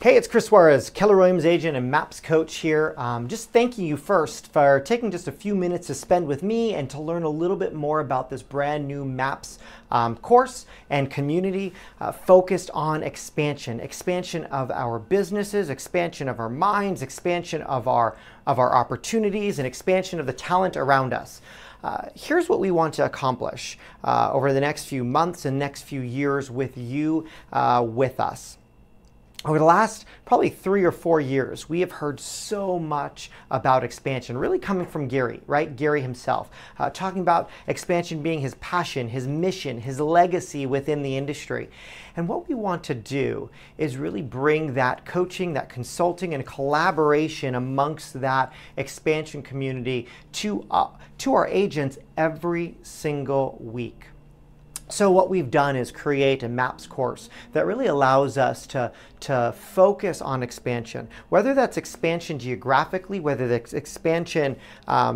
Hey, it's Chris Suarez, Keller Williams agent and MAPS coach here. Just thanking you first for taking just a few minutes to spend with me and to learn a little bit more about this brand new MAPS course and community focused on expansion of our businesses, expansion of our minds, expansion of our opportunities, and expansion of the talent around us. Here's what we want to accomplish over the next few months and next few years with you, with us. Over the last probably 3 or 4 years, we have heard so much about expansion, really coming from Gary, right? Gary himself, talking about expansion being his passion, his mission, his legacy within the industry. And what we want to do is really bring that coaching, that consulting, and collaboration amongst that expansion community to our agents every single week. So what we've done is create a MAPS course that really allows us to focus on expansion, whether that's expansion geographically, whether that's expansion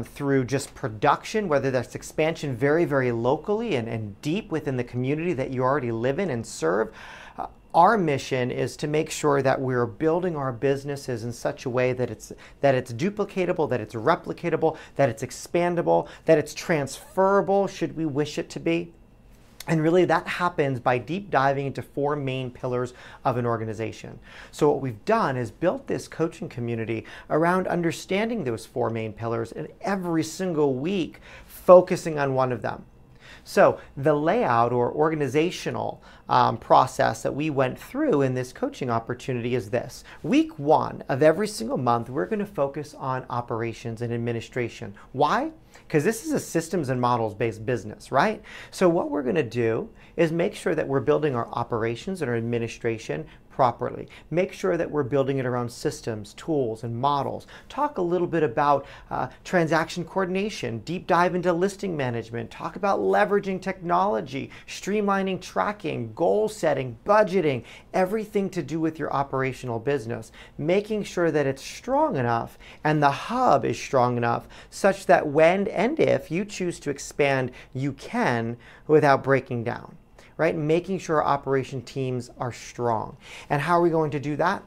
through just production, whether that's expansion very, very locally and deep within the community that you already live in and serve. Our mission is to make sure that we're building our businesses in such a way that it's duplicatable, that it's replicatable, that it's expandable, that it's transferable should we wish it to be. And really that happens by deep diving into 4 main pillars of an organization. So what we've done is built this coaching community around understanding those 4 main pillars and every single week focusing on one of them. So the layout or organizational process that we went through in this coaching opportunity is this. Week 1 of every single month, we're going to focus on operations and administration. Why? Because this is a systems and models based business, right? So what we're going to do is make sure that we're building our operations and our administration properly. Make sure that we're building it around systems, tools, and models. Talk a little bit about transaction coordination, deep dive into listing management, talk about leveraging technology, streamlining tracking, goal setting, budgeting, everything to do with your operational business, making sure that it's strong enough and the hub is strong enough such that when and if you choose to expand, you can without breaking down. Right? Making sure our operation teams are strong. And how are we going to do that?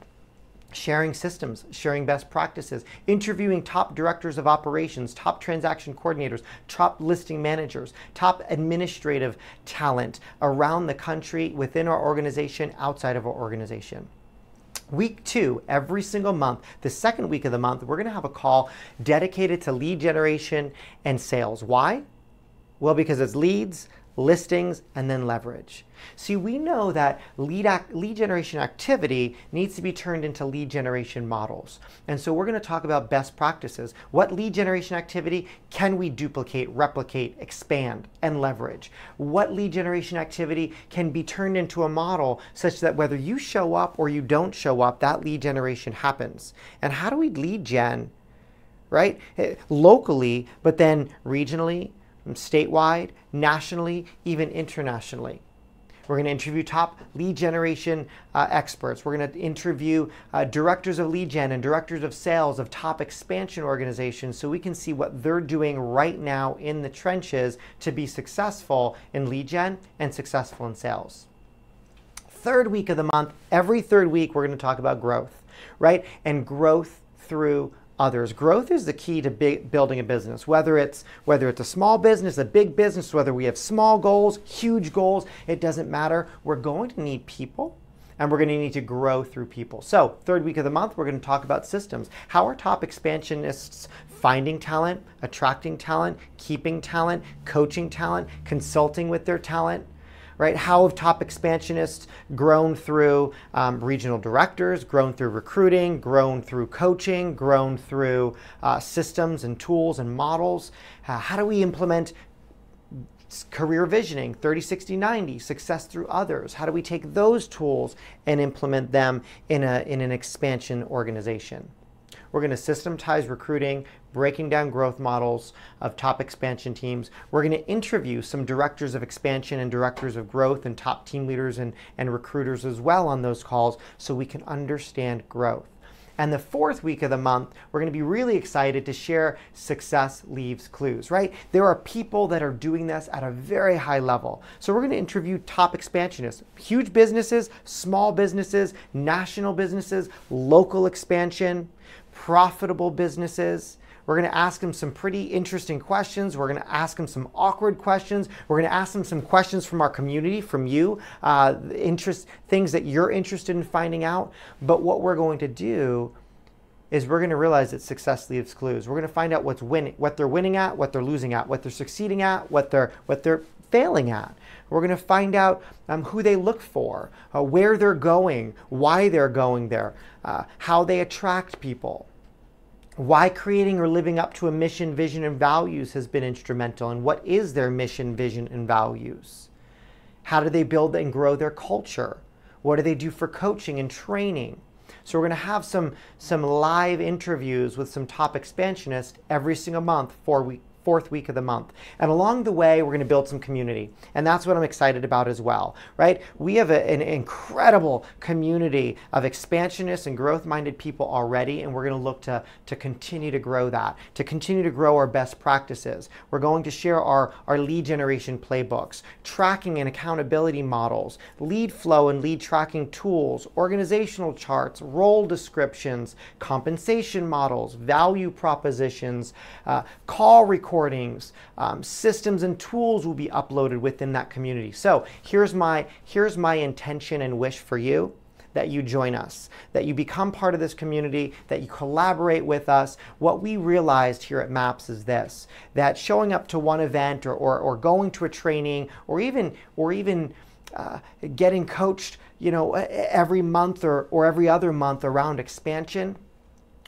Sharing systems, sharing best practices, interviewing top directors of operations, top transaction coordinators, top listing managers, top administrative talent around the country, within our organization, outside of our organization. Week 2, every single month, the second week of the month, we're going to have a call dedicated to lead generation and sales. Why? Well, because it's leads, listings, and then leverage. See, we know that lead generation activity needs to be turned into lead generation models. And so we're going to talk about best practices. What lead generation activity can we duplicate, replicate, expand, and leverage? What lead generation activity can be turned into a model such that whether you show up or you don't show up, that lead generation happens? And how do we lead gen, right? Locally, but then regionally, statewide, nationally, even internationally. We're going to interview top lead generation experts. We're going to interview directors of lead gen and directors of sales of top expansion organizations so we can see what they're doing right now in the trenches to be successful in lead gen and successful in sales. Third week of the month, every third week, we're going to talk about growth, right? And growth through others. Growth is the key to building a business, whether it's a small business, a big business, whether we have small goals, huge goals, it doesn't matter. We're going to need people and we're going to need to grow through people. So third week of the month, we're going to talk about systems. How are top expansionists finding talent, attracting talent, keeping talent, coaching talent, consulting with their talent? Right? How have top expansionists grown through regional directors, grown through recruiting, grown through coaching, grown through systems and tools and models? How do we implement career visioning, 30, 60, 90, success through others? How do we take those tools and implement them in an expansion organization? We're going to systematize recruiting, breaking down growth models of top expansion teams. We're going to interview some directors of expansion and directors of growth and top team leaders and recruiters as well on those calls so we can understand growth. And the fourth week of the month, we're going to be really excited to share Success Leaves Clues, right? There are people that are doing this at a very high level. So we're going to interview top expansionists, huge businesses, small businesses, national businesses, local expansion, profitable businesses. We're going to ask them some pretty interesting questions. We're going to ask them some awkward questions. We're going to ask them some questions from our community, from you, things that you're interested in finding out. But what we're going to do is we're going to realize that success leaves clues. We're going to find out what they're winning at, what they're losing at, what they're succeeding at, what they're failing at. We're going to find out who they look for, where they're going, why they're going there, how they attract people, why creating or living up to a mission, vision, and values has been instrumental, and what is their mission, vision, and values. How do they build and grow their culture? What do they do for coaching and training? So we're going to have some live interviews with some top expansionists every single month, fourth week of the month. And along the way, we're going to build some community. And that's what I'm excited about as well, right? We have an incredible community of expansionists and growth-minded people already, and we're going to look to continue to grow that, to continue to grow our best practices. We're going to share our lead generation playbooks, tracking and accountability models, lead flow and lead tracking tools, organizational charts, role descriptions, compensation models, value propositions, call recordings, systems and tools will be uploaded within that community. So here's my intention and wish for you, that you join us, that you become part of this community, that you collaborate with us. What we realized here at MAPS is this, that showing up to one event or going to a training or even getting coached, every month or every other month around expansion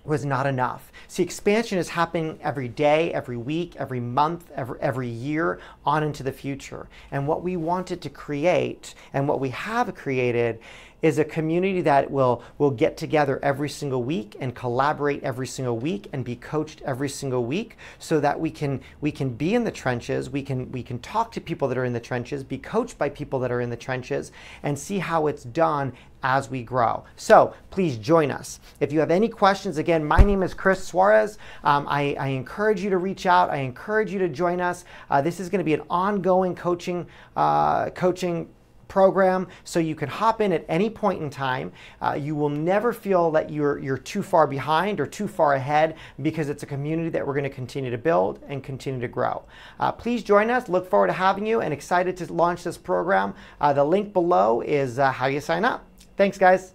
was not enough. See, expansion is happening every day, every week, every month, every year on into the future. And what we wanted to create and what we have created is a community that will get together every single week and collaborate every single week and be coached every single week, so that we can be in the trenches, we can talk to people that are in the trenches, be coached by people that are in the trenches, and see how it's done as we grow. So please join us. If you have any questions, again, my name is Chris Suarez. I encourage you to reach out. I encourage you to join us. This is going to be an ongoing coaching program, so you can hop in at any point in time. You will never feel that you're too far behind or too far ahead, because it's a community that we're going to continue to build and continue to grow. Please join us. Look forward to having you and excited to launch this program. The link below is how you sign up. Thanks, guys.